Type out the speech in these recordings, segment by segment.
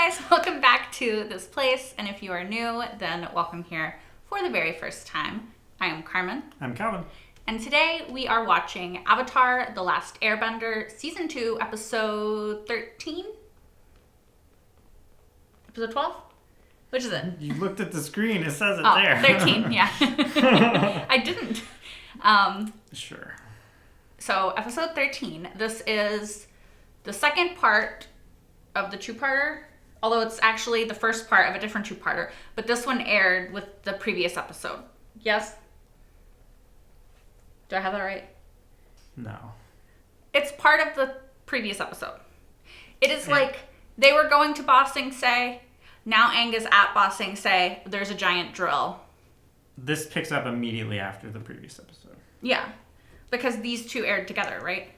guys, welcome back to this place, and if you are new, then welcome here for the very first time. I am Carmen. I'm Calvin. And today we are watching Avatar: The Last Airbender, Season 2, Episode 13? Episode 12? Which is it? You looked at the screen, it says it there. 13, yeah. I didn't. Sure. So, Episode 13, this is the second part of the two-parter, although it's actually the first part of a different two-parter, but this one aired with the previous episode. Yes? Do I have that right? No. It's part of the previous episode. It is like they were going to Ba Sing Se. Now Aang is at Ba Sing Se. There's a giant drill. This picks up immediately after the previous episode. Yeah, because these two aired together, right?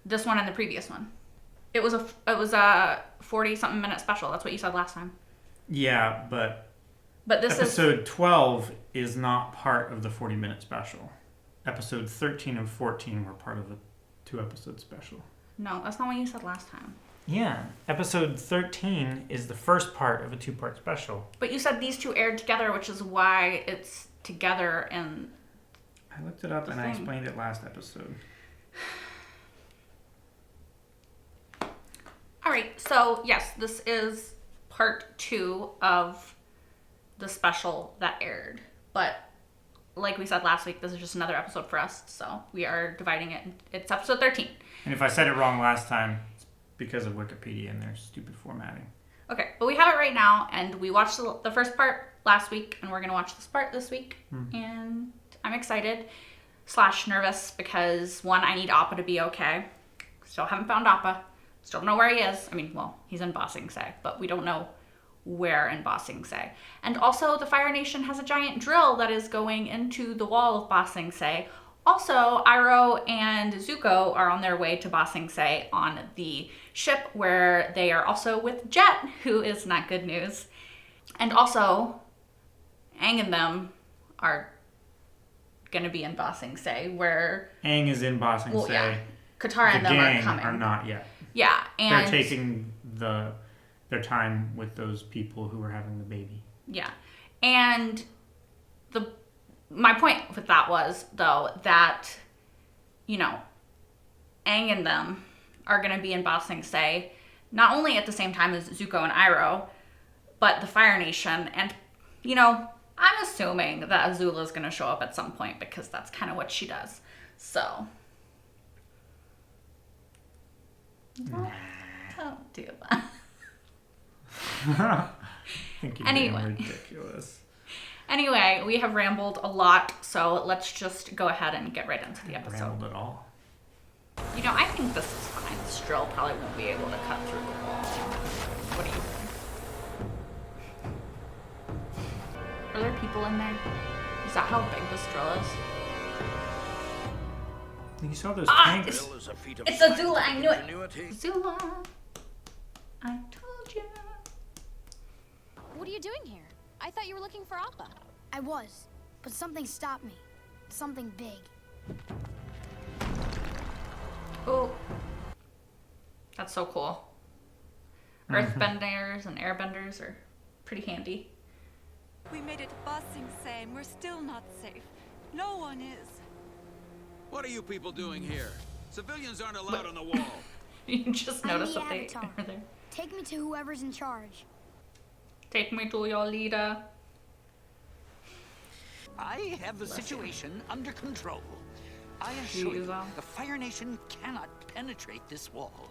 This one and the previous one. It was a 40-something minute special. That's what you said last time. Yeah, but this episode 12 is not part of the 40-minute special. Episode 13 and 14 were part of the 2-episode special. No, that's not what you said last time. Yeah, episode 13 is the first part of a 2-part special. But you said these two aired together, which is why it's together in I looked it up and I explained it last episode. All right, so yes, this is part 2 of the special that aired. But like we said last week, this is just another episode for us, so we are dividing it. It's episode 13. And if I said it wrong last time, it's because of Wikipedia and their stupid formatting. Okay, but we have it right now, and we watched the first part last week, and we're going to watch this part this week. And I'm excited / nervous because, one, I need Appa to be okay. Still haven't found Appa. Still don't know where he is. I mean, well, he's in Ba Sing Se, but we don't know where in Ba Sing Se. And also, the Fire Nation has a giant drill that is going into the wall of Ba Sing Se. Also, Iroh and Zuko are on their way to Ba Sing Se on the ship where they are also with Jet, who is not good news. And also, Aang and them are going to be in Ba Sing Se, where Aang is in Ba Sing Se. Yeah. Katara and them are coming. Are not yet. Yeah, and they're taking their time with those people who are having the baby. Yeah, and my point with that was, though, that, you know, Aang and them are going to be in Ba Sing Se not only at the same time as Zuko and Iroh, but the Fire Nation. And, you know, I'm assuming that Azula's going to show up at some point because that's kind of what she does. So, don't do that. I think you're being Anyway. ridiculous. Anyway, we have rambled a lot, so let's just go ahead and get right into the episode. Rambled at all. You know, I think this is fine. This drill probably won't be able to cut through the wall. What do you think? Are there people in there? Is that how big this drill is? You saw those It's tanks. Azula, I knew it. Azula, I told you. What are you doing here? I thought you were looking for Appa. I was, but something stopped me. Something big. Oh, that's so cool. Earthbenders and airbenders are pretty handy. We made it to Ba Sing Se and we're still not safe. No one is. What are you people doing here? Civilians aren't allowed on the wall. You just I'm noticed the that they Avatar. are there. Take me to whoever's in charge. Take me to your leader. I have the situation under control. I assure you, the Fire Nation cannot penetrate this wall.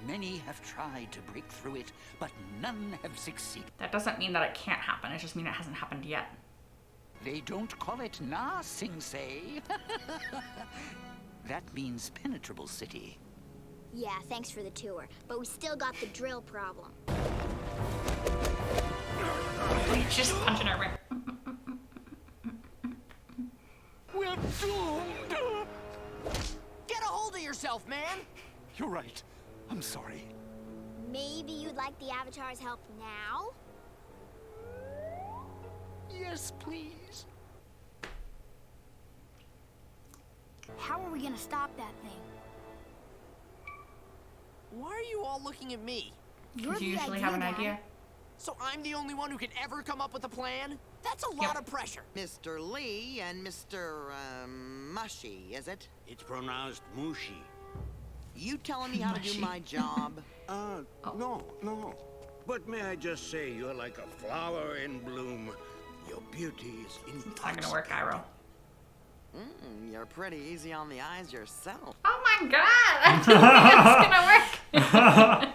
Many have tried to break through it, but none have succeeded. That doesn't mean that it can't happen. It just means it hasn't happened yet. They don't call it Na Sing Se. That means penetrable city. Yeah, thanks for the tour, but we still got the drill problem. Just punching her right. We're doomed! Get a hold of yourself, man! You're right. I'm sorry. Maybe you'd like the Avatar's help now? Yes, please. How are we gonna stop that thing? Why are you all looking at me? You're You the usually have an Dad. idea. So I'm the only one who can ever come up with a plan? That's a lot of pressure. Mr. Lee and Mr. Mushy, is it? It's pronounced Mushi. You telling me how to do Mushy. my job? No. But may I just say, you're like a flower in bloom. Your beauty is intoxicating. It's not gonna work, Iroh. You're pretty easy on the eyes yourself. Oh my god! I don't think it's gonna work.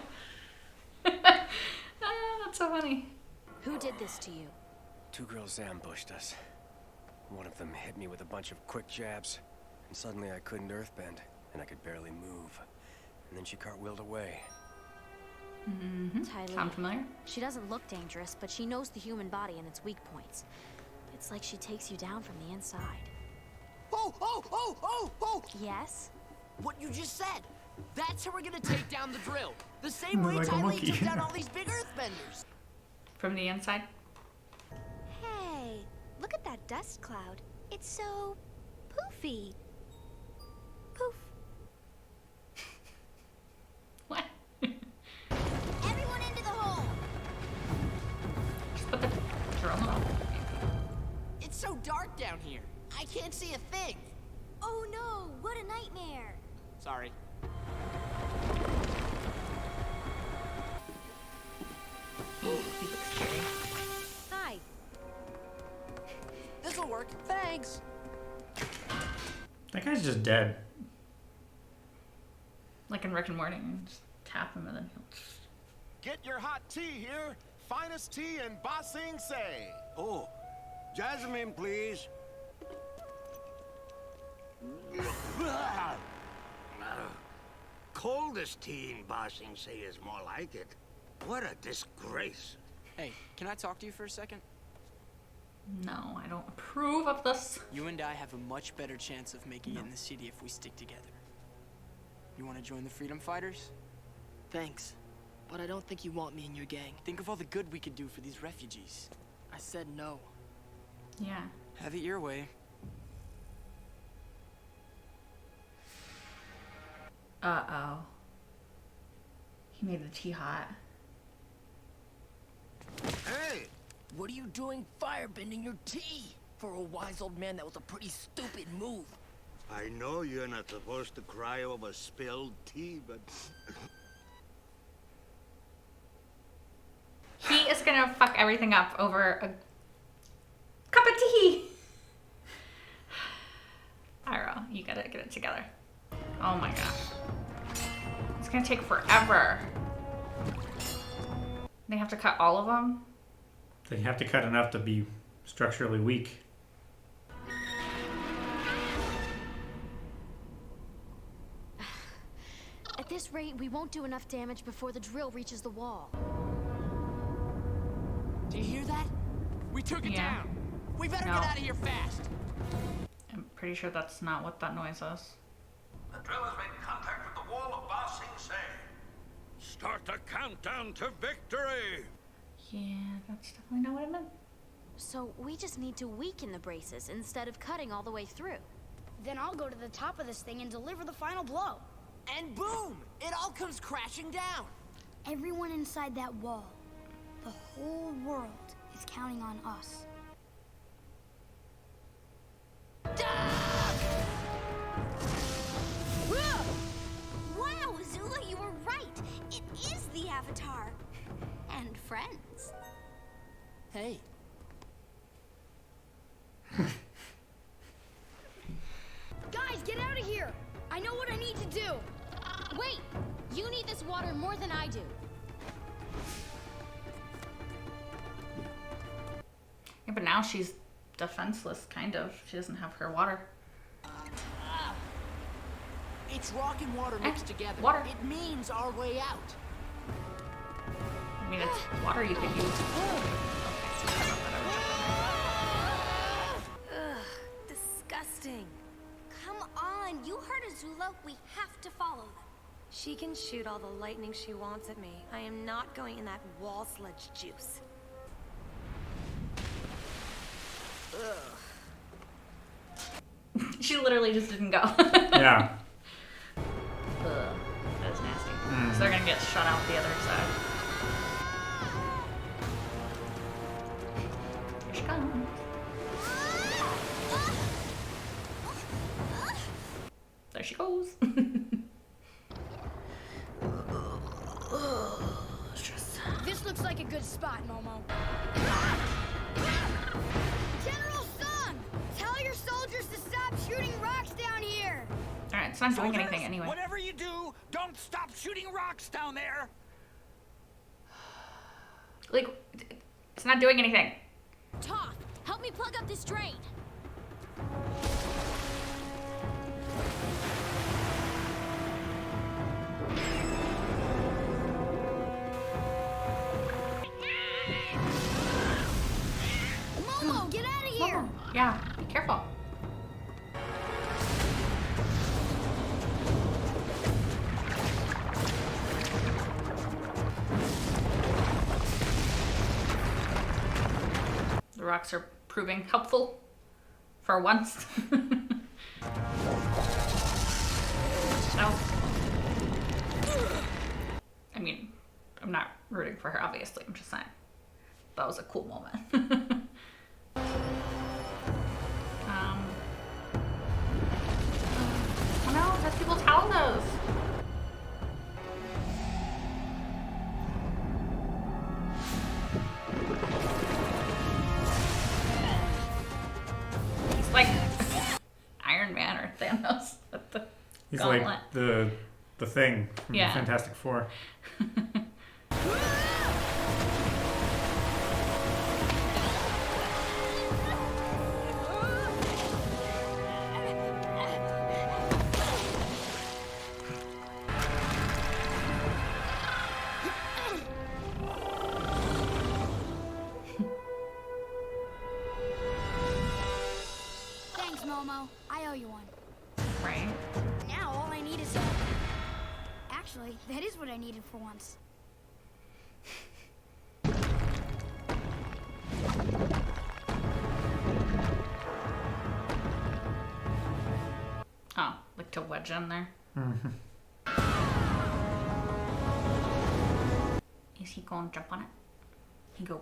That's so funny. Who did this to you? 2 girls ambushed us. One of them hit me with a bunch of quick jabs, and suddenly I couldn't earthbend, and I could barely move. And then she cartwheeled away. Ty Lee. Sound familiar? She doesn't look dangerous, but she knows the human body and its weak points. It's like she takes you down from the inside. Oh! Yes? What you just said. That's how we're gonna take down the drill. The same way Like a Ty Lee monkey. took down all these big earthbenders. From the inside? Hey, look at that dust cloud. It's so poofy. Poof. What? Everyone into the hole. Just put the drill on. It's so dark down here. I can't see a thing. Oh no, what a nightmare. Sorry. Ooh, he looks scary. Hi. This'll work. Thanks. That guy's just dead. Like in Rick and Morty, you just tap him and then he'll... Get your hot tea here. Finest tea in Ba Sing Se. Oh, Jasmine, please. Coldest tea in Ba Sing Se is more like it. What a disgrace. Hey, can I talk to you for a second? No, I don't approve of this. You and I have a much better chance of making it in the city if we stick together. You want to join the Freedom Fighters? Thanks, but I don't think you want me in your gang. Think of all the good we could do for these refugees. I said no. Yeah. Have it your way. Uh-oh. He made the tea hot. Hey! What are you doing firebending your tea? For a wise old man, that was a pretty stupid move. I know you're not supposed to cry over spilled tea, but... He is gonna fuck everything up over a cup of tea. Iroh, you gotta get it together. Oh my gosh. It's gonna take forever. They have to cut all of them? They have to cut enough to be structurally weak. At this rate, we won't do enough damage before the drill reaches the wall. Do you hear that? We took it down. We better No. get out of here fast. I'm pretty sure that's not what that noise is. The drill has made contact with the wall of Ba Sing Se. Start the countdown to victory! Yeah, that's definitely not what I meant. So we just need to weaken the braces instead of cutting all the way through. Then I'll go to the top of this thing and deliver the final blow. And boom! It all comes crashing down. Everyone inside that wall, the whole world, is counting on us. Wow, Azula, you were right. It is the Avatar. And friends. Hey. Guys, get out of here! I know what I need to do! Wait! You need this water more than I do. Yeah, but now she's defenseless, kind of. She doesn't have her water. It's rock and water mixed together. Water. It means our way out. I mean, it's water you could use. Ugh, disgusting. Come on, you heard Azula. We have to follow them. She can shoot all the lightning she wants at me. I am not going in that wall sludge juice. She literally just didn't go. Yeah. Ugh, that is nasty. So they're gonna get shot out the other side. looks like a good spot, Momo. General Sun! Tell your soldiers to stop shooting rocks down here! Alright, it's not doing anything anyway. Whatever you do, don't stop shooting rocks down there. Like, it's not doing anything. Toph, help me plug up this drain. Momo, get out of here! Yeah, be careful. The rocks are proving helpful for once. No. I mean, I'm not rooting for her, obviously. I'm just saying. That was a cool moment. Oh no, that's people's houses. He's like Iron Man or Thanos with the He's gauntlet. like the Thing from Yeah. Fantastic Four. Thanks, Momo. I owe you one. Right. Now all I need is Actually, that is what I needed for once. Oh, like to wedge in there. Is he going to jump on it? He go.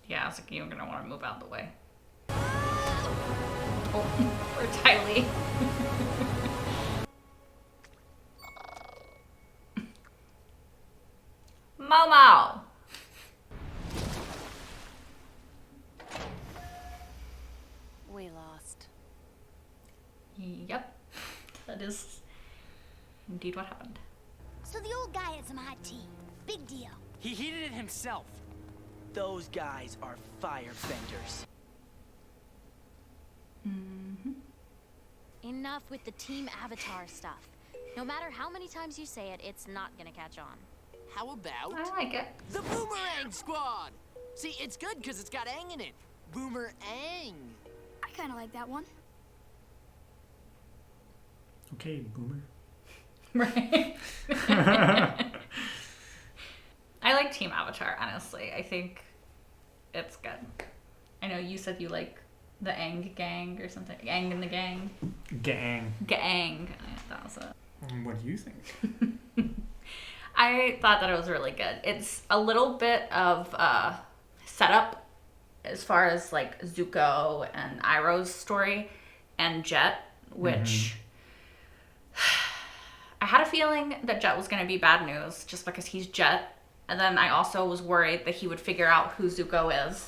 Yeah, I was like, you're gonna want to move out of the way. Oh, poor Tylee. Momo! We lost. Yep, that is indeed what happened. So the old guy had some hot tea. Big deal. He heated it himself. Those guys are firebenders. Enough with the Team Avatar stuff. No matter how many times you say it, it's not gonna catch on. How about I like it. the Boomerang Squad? See, it's good because it's got ang in it. Boomerang. I kind of like that one. Okay, boomer. Right. I like Team Avatar, honestly. I think it's good. I know you said you like the Aang gang or something. Aang and the gang. Gang. Gang. That was it. What do you think? I thought that it was really good. It's a little bit of setup as far as like Zuko and Iroh's story and Jet, which I had a feeling that Jet was going to be bad news just because he's Jet. And then I also was worried that he would figure out who Zuko is,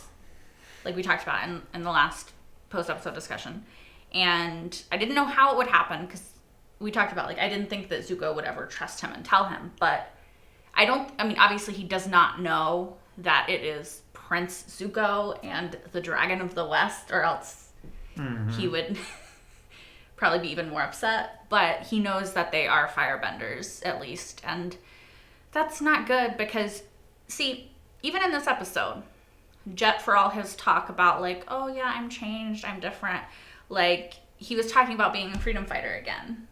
like we talked about in the last post-episode discussion. And I didn't know how it would happen because we talked about, like, I didn't think that Zuko would ever trust him and tell him. But I mean, obviously he does not know that it is Prince Zuko and the Dragon of the West, or else he would probably be even more upset. But he knows that they are firebenders, at least. And that's not good because, see, even in this episode, Jet, for all his talk about, like, oh yeah, I'm changed, I'm different, like, he was talking about being a freedom fighter again.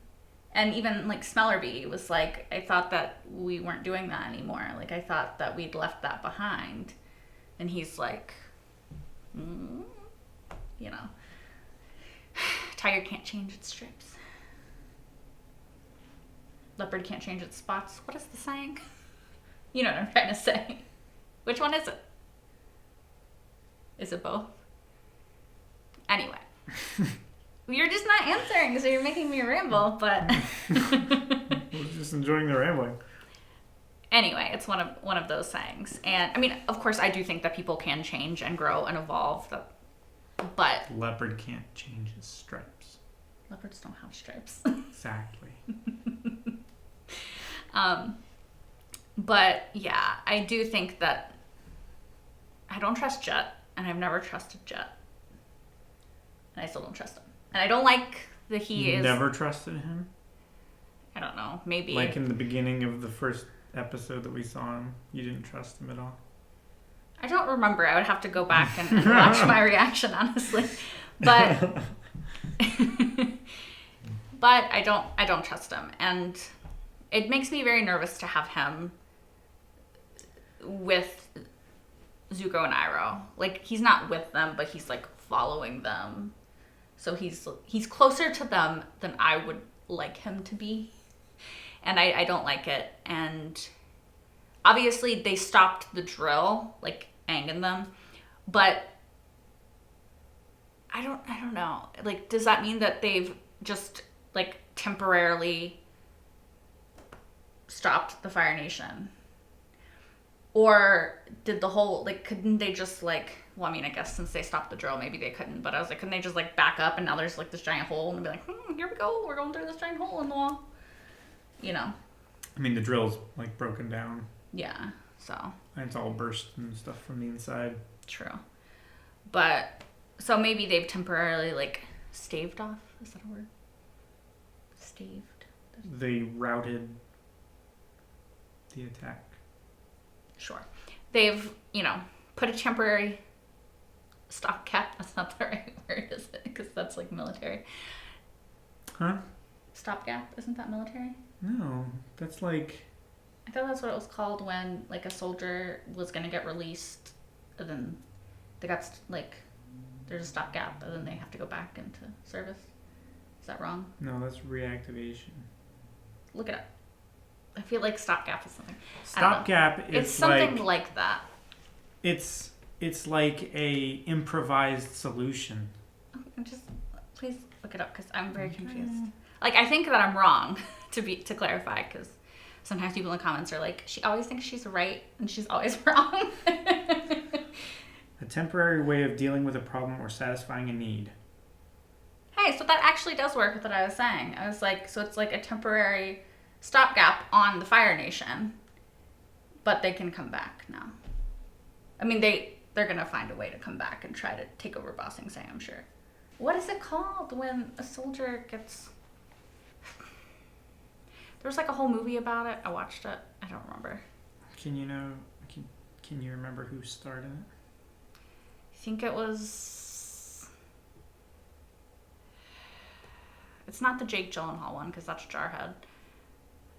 And even, like, Smellerbee was like, I thought that we weren't doing that anymore. Like, I thought that we'd left that behind. And he's like, you know. Tiger can't change its stripes. Leopard can't change its spots. What is the saying? You know what I'm trying to say. Which one is it? Is it both? Anyway. You're just not answering, so you're making me ramble, but... We're just enjoying the rambling. Anyway, it's one of those sayings. And, I mean, of course, I do think that people can change and grow and evolve, but... Leopard can't change his stripes. Leopards don't have stripes. Exactly. But, yeah, I do think that... I don't trust Jet, and I've never trusted Jet. And I still don't trust him. And I don't like that he is... Never trusted him? I don't know. Maybe. Like in the beginning of the first episode that we saw him, you didn't trust him at all? I don't remember. I would have to go back and watch my reaction, honestly. But... but I don't trust him. And it makes me very nervous to have him with Zuko and Iroh. Like, he's not with them, but he's, like, following them. So he's closer to them than I would like him to be. And I don't like it. And obviously they stopped the drill, like Aang and them. But I don't know. Like, does that mean that they've just, like, temporarily stopped the Fire Nation? Or did the whole, like, couldn't they just, like, well, I mean, I guess since they stopped the drill, maybe they couldn't, but I was like, couldn't they just, like, back up and now there's, like, this giant hole and be like, here we go, we're going through this giant hole in the wall, you know? I mean, the drill's, like, broken down. Yeah, so. And it's all burst and stuff from the inside. True. But, so maybe they've temporarily, like, staved off, is that a word? Staved? They routed the attack. Sure. They've, you know, put a temporary stopgap. That's not the right word, is it? Because that's like military. Huh? Stopgap? Isn't that military? No, that's like... I thought that's what it was called when, like, a soldier was going to get released, and then they got, like, there's a stopgap, and then they have to go back into service. Is that wrong? No, that's reactivation. Look it up. I feel like stopgap is something. Stopgap is it's something like that. It's like a improvised solution. Just please look it up because I'm very confused. Like, I think that I'm wrong to clarify, because sometimes people in the comments are like, she always thinks she's right and she's always wrong. A temporary way of dealing with a problem or satisfying a need. Hey, so that actually does work with what I was saying. I was like, so it's like a temporary stopgap on the Fire Nation, but they can come back now. I mean, they're gonna find a way to come back and try to take over Ba Sing Se, I'm sure. What is it called when a soldier gets... There was like a whole movie about it. I watched it. I don't remember. Can you remember who starred in it? I think it was... It's not the Jake Gyllenhaal one, because that's Jarhead.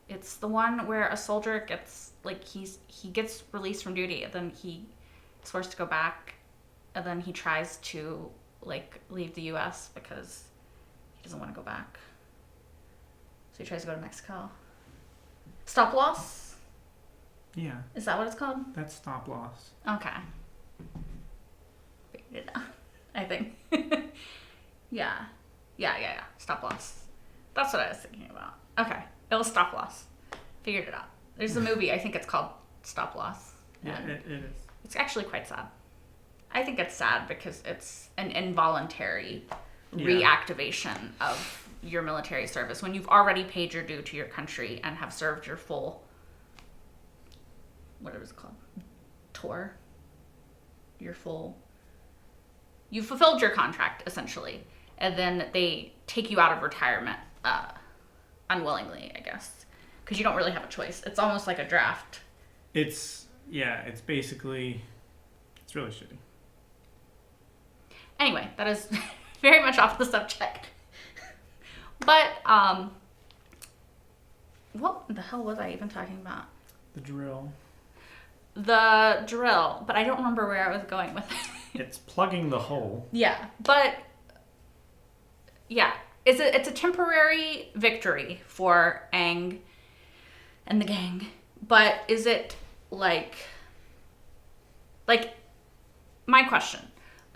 It's the one where a soldier gets, like, he gets released from duty, and then he is forced to go back, and then he tries to, like, leave the U.S. because he doesn't want to go back. So he tries to go to Mexico. Stop Loss? Yeah. Is that what it's called? That's Stop Loss. Okay. Figured it out, I think. Yeah. Stop Loss. That's what I was thinking about. Okay. It was Stop Loss. Figured it out. There's a movie, I think it's called Stop Loss. Yeah, it is. It's actually quite sad. I think it's sad because it's an involuntary reactivation of your military service when you've already paid your due to your country and have served your full, whatever it's called, tour. You've fulfilled your contract, essentially. And then they take you out of retirement unwillingly, I guess, because you don't really have a choice. It's almost like a draft. It's basically, it's really shitty. Anyway, that is very much off the subject. But, what the hell was I even talking about? The drill. The drill, but I don't remember where I was going with it. It's plugging the hole. Yeah, but, yeah, it's a temporary victory for Aang and the gang, but is it like my question,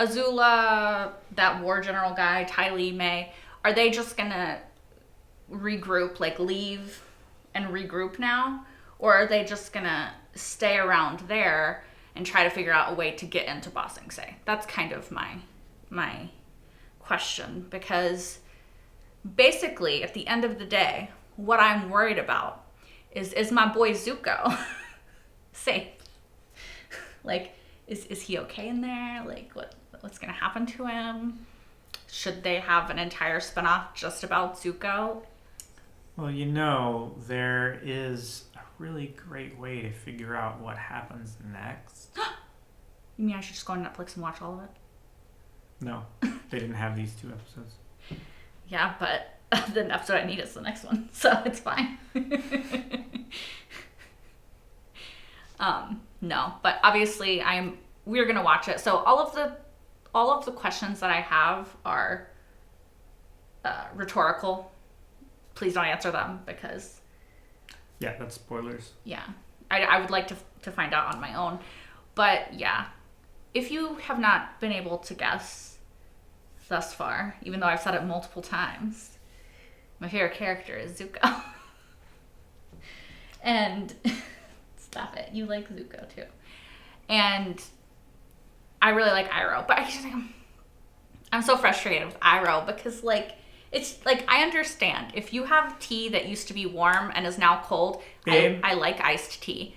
Azula, that war general guy, Ty Lee, May, are they just gonna regroup, like leave and regroup now? Or are they just gonna stay around there and try to figure out a way to get into Ba Sing Se? That's kind of my question, because basically at the end of the day, what I'm worried about is my boy Zuko safe? Like, is he okay in there? Like, what's gonna happen to him? Should they have an entire spinoff just about Zuko? Well, you know, there is a really great way to figure out what happens next. You mean I should just go on Netflix and watch all of it? No, they didn't have these 2 episodes. Yeah, but the episode I need is the next one, so it's fine. No, but obviously we're gonna watch it. So all of the questions that I have are rhetorical. Please don't answer them, because yeah, that's spoilers. Yeah, I would like to find out on my own. But yeah, if you have not been able to guess thus far, even though I've said it multiple times, my favorite character is Zuko. And stop it, you like Zuko too. And I really like Iroh, but I'm so frustrated with Iroh because it's like, I understand if you have tea that used to be warm and is now cold. Babe, I like iced tea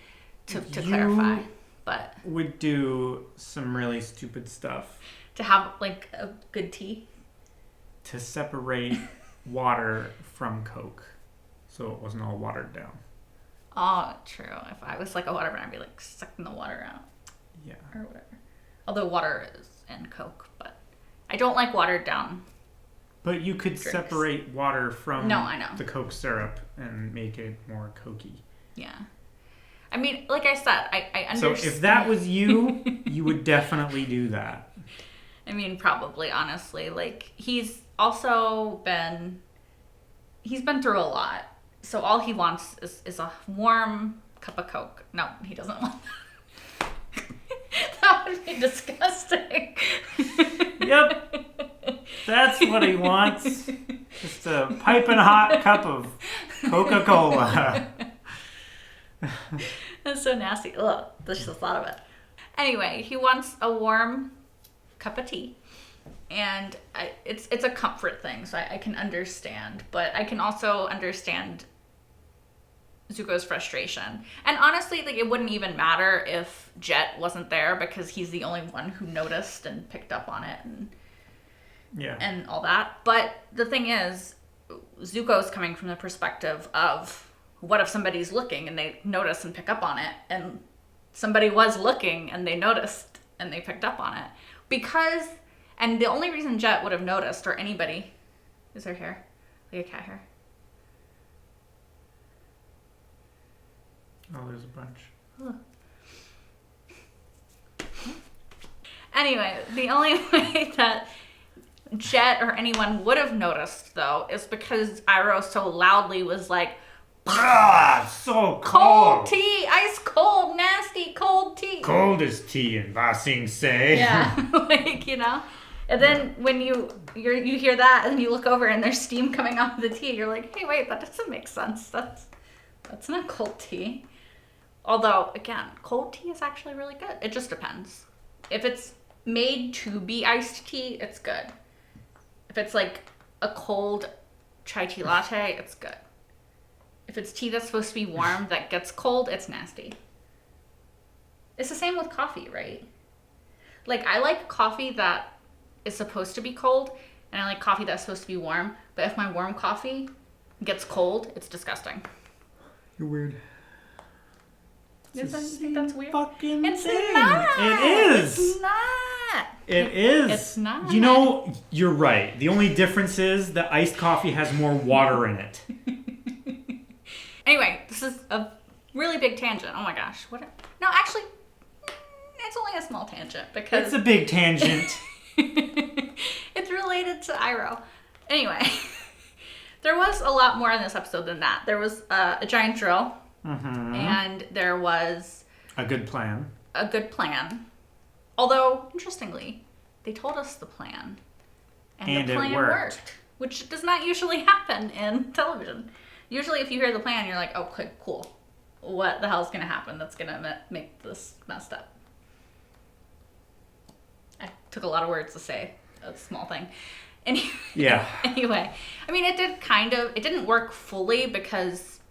to clarify, but would do some really stupid stuff to have like a good tea to separate water from Coke, so it wasn't all watered down. Oh, true. If I was like a water brand, I'd be like sucking the water out. Yeah. Or whatever. Although water is in Coke, but I don't like watered down. But you could drinks. Separate water from I know. the Coke syrup and make it more Cokey. Yeah. I mean, like I said, I understand. So if that was you, you would definitely do that. I mean, probably, honestly. Like, he's been through a lot. So all he wants is a warm cup of Coke. No, he doesn't want that. That would be disgusting. Yep. That's what he wants. Just a piping hot cup of Coca-Cola. That's so nasty. Ugh, just the thought of it. Anyway, he wants a warm cup of tea. And it's a comfort thing, so I can understand. But I can also understand Zuko's frustration. And honestly, like, it wouldn't even matter if Jet wasn't there, because he's the only one who noticed and picked up on it and all that. But the thing is, Zuko's coming from the perspective of, what if somebody's looking and they notice and pick up on it? And somebody was looking and they noticed and they picked up on it. And the only reason Jet would have noticed, or anybody, is her hair, like a cat hair. Oh, there's a bunch. Ugh. Anyway, the only way that Jet or anyone would have noticed, though, is because Iroh so loudly was like, so cold tea, ice cold, nasty cold tea. Cold as tea in Ba Sing Se. Yeah, like, you know. And then when you hear that and you look over and there's steam coming off the tea, you're like, hey, wait, that doesn't make sense. That's not cold tea. Although, again, cold tea is actually really good. It just depends. If it's made to be iced tea, it's good. If it's like a cold chai tea latte, it's good. If it's tea that's supposed to be warm that gets cold, it's nasty. It's the same with coffee, right? Like, I like coffee that is supposed to be cold, and I like coffee that's supposed to be warm. But if my warm coffee gets cold, it's disgusting. You're weird. You think that's weird? Fucking it's thing. not. It is. It's not. It is. It's not. You know, you're right. The only difference is that iced coffee has more water in it. Anyway, this is a really big tangent. Oh my gosh. No, actually, it's only a small tangent because... It's a big tangent. It's related to Iroh. Anyway, There was a lot more in this episode than that. There was a giant drill, and there was a good plan. Although, interestingly, they told us the plan, and the plan worked, which does not usually happen in television. Usually, if you hear the plan, you're like, "Oh, okay, cool. What the hell's gonna happen that's gonna make this messed up?" I took a lot of words to say a small thing. Anyway, I mean, it didn't work fully because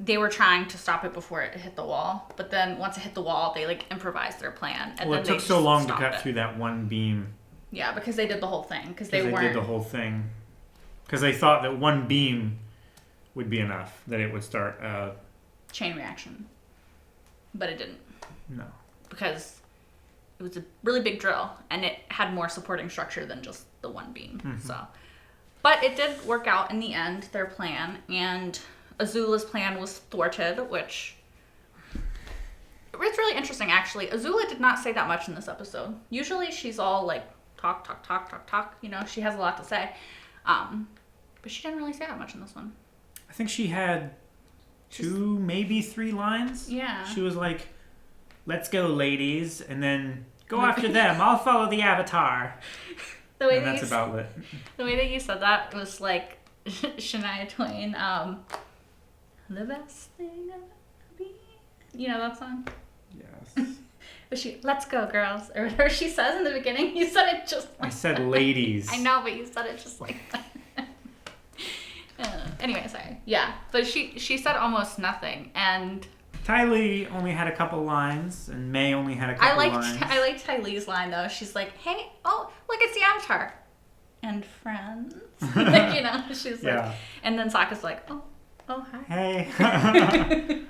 they were trying to stop it before it hit the wall. But then once it hit the wall, they like improvised their plan. And well, it took so long to cut through that one beam. Yeah, because they did the whole thing. Because they did the whole thing. Because they thought that one beam would be enough, that it would start a chain reaction. But it didn't. No. Because it was a really big drill, and it had more supporting structure than just the one beam. So, but it did work out in the end, their plan, and Azula's plan was thwarted, which it's really interesting, actually. Azula did not say that much in this episode. Usually she's all like talk, you know, she has a lot to say. But she didn't really say that much in this one. I think she had 2, maybe 3 lines. Yeah. She was like, "Let's go, ladies," and then go after them. I'll follow the Avatar. And that's about it. The way that you said that was like Shania Twain, "The best thing I've ever been." You know that song? Yes. But "Let's go, girls," or whatever she says in the beginning. You said it just like I said ladies. I know, but you said it just like that. Anyway, sorry. Yeah, but she said almost nothing, and Ty Lee only had a couple lines, and May only had a couple lines. I liked Ty Lee's line, though. She's like, "Hey, oh, look, it's the Avatar. And friends." Like, you know, she's like... And then Sokka's like, oh, hi. Hey.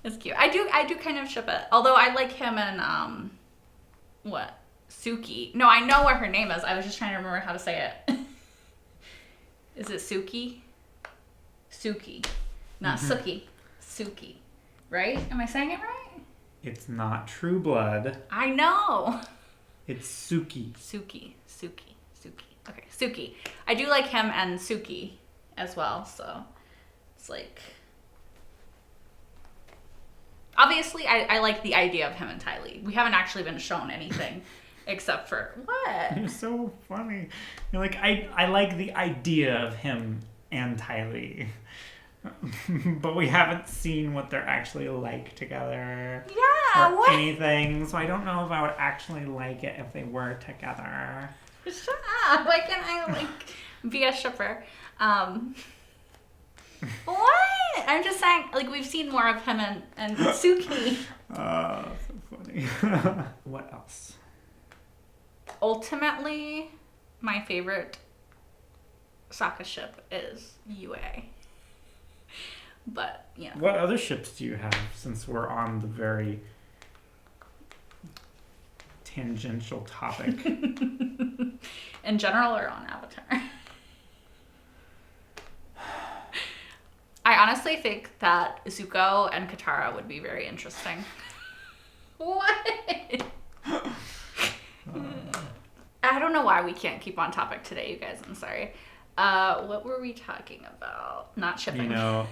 It's cute. I do kind of ship it. Although I like him and, Suki. No, I know what her name is. I was just trying to remember how to say it. Is it Suki? Suki. Not Suki. Suki. Right? Am I saying it right? It's not True Blood. I know. It's Suki. Suki. Okay, Suki. I do like him and Suki as well, so it's like... Obviously, I like the idea of him and Ty Lee. We haven't actually been shown anything except for... What? You're so funny. You're like, I like the idea of him and Ty Lee. But we haven't seen what they're actually like together. Yeah, or anything, so I don't know if I would actually like it if they were together. Shut up! Why can't I be a shipper? What? I'm just saying, like, we've seen more of him and Suki. So funny. What else? Ultimately, my favorite Sokka ship is UA. But, yeah. What other ships do you have, since we're on the very tangential topic? In general or on Avatar? I honestly think that Zuko and Katara would be very interesting. What? I don't know why we can't keep on topic today, you guys. I'm sorry. What were we talking about? Not shipping. You know,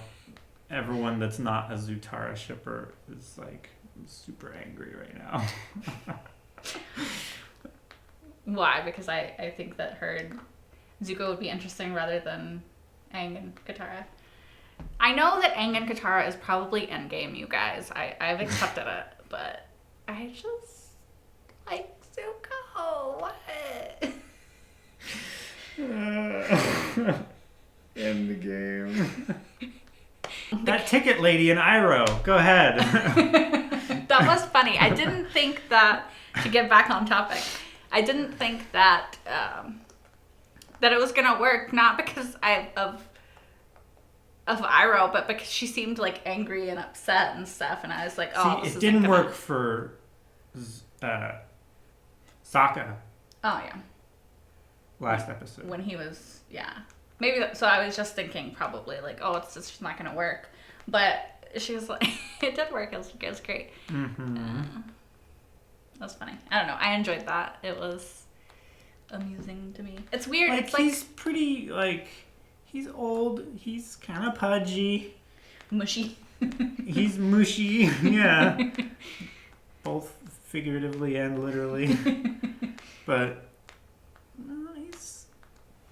everyone that's not a Zutara shipper is like super angry right now. Why? Because I think that Zuko would be interesting rather than Aang and Katara. I know that Aang and Katara is probably endgame, you guys. I've accepted it, but I just like Zuko. What? End the game. That ticket lady in Iroh. Go ahead. That was funny. I didn't think that, to get back on topic, I didn't think that that it was gonna work. Not because of Iroh, but because she seemed like angry and upset and stuff, and I was like, oh, it didn't work for Sokka. Oh yeah. Last episode. When he was, maybe. So I was just thinking probably like, oh, it's just not gonna work, but she was like, it did work. It was great. That was funny. I don't know. I enjoyed that. It was amusing to me. It's weird. Like, it's like he's pretty He's old. He's kind of pudgy. Mushy. He's mushy. Yeah. Both figuratively and literally. But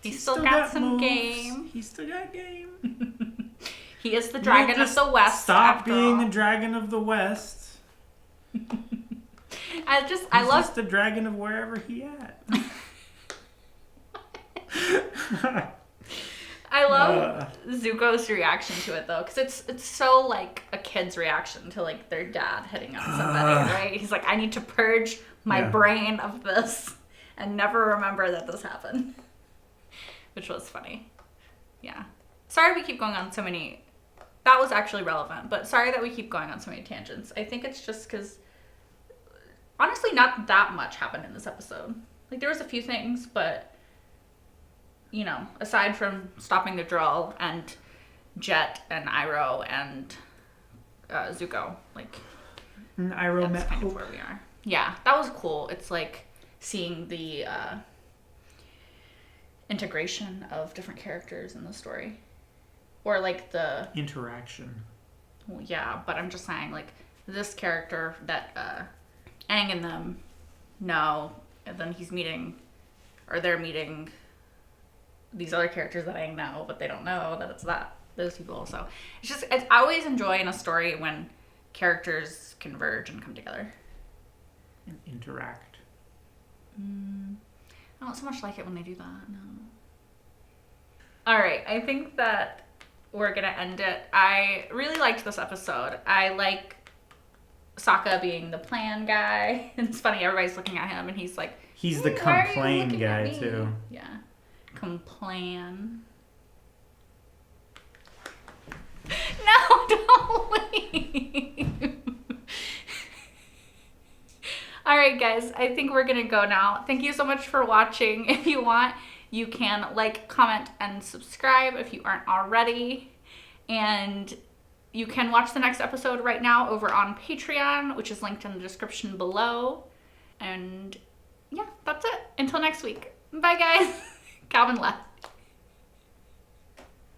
he's still got some moves. game. He's still got game. He is the dragon of the West. Stop being the dragon of the West. I love just the dragon of wherever he at. I love Zuko's reaction to it though, because it's so like a kid's reaction to like their dad hitting on somebody, right? He's like, I need to purge my brain of this and never remember that this happened, which was funny. Yeah. Sorry we keep going on so many. That was actually relevant, but sorry that we keep going on so many tangents. I think it's just because honestly, not that much happened in this episode. Like there was a few things, but you know, aside from stopping the drill and Jet and Iroh and Zuko, like and Iroh that's kind of where we are. Yeah, that was cool. It's like seeing the integration of different characters in the story, or like the interaction. Well, yeah, but I'm just saying, like this character that Aang and them know, and then he's meeting, or they're meeting these other characters that I know, but they don't know that it's those people. So I always enjoy in a story when characters converge and come together and interact. I don't so much like it when they do that. No. All right, I think that we're gonna end it. I really liked this episode. I like Sokka being the plan guy. It's funny, everybody's looking at him and he's like, he's the complain guy too. Yeah. Complain. No, don't leave. All right, guys, I think we're gonna go now. Thank you so much for watching. If you want, you can like, comment, and subscribe if you aren't already. And you can watch the next episode right now over on Patreon, which is linked in the description below. And yeah, that's it. Until next week. Bye, guys. Calvin left.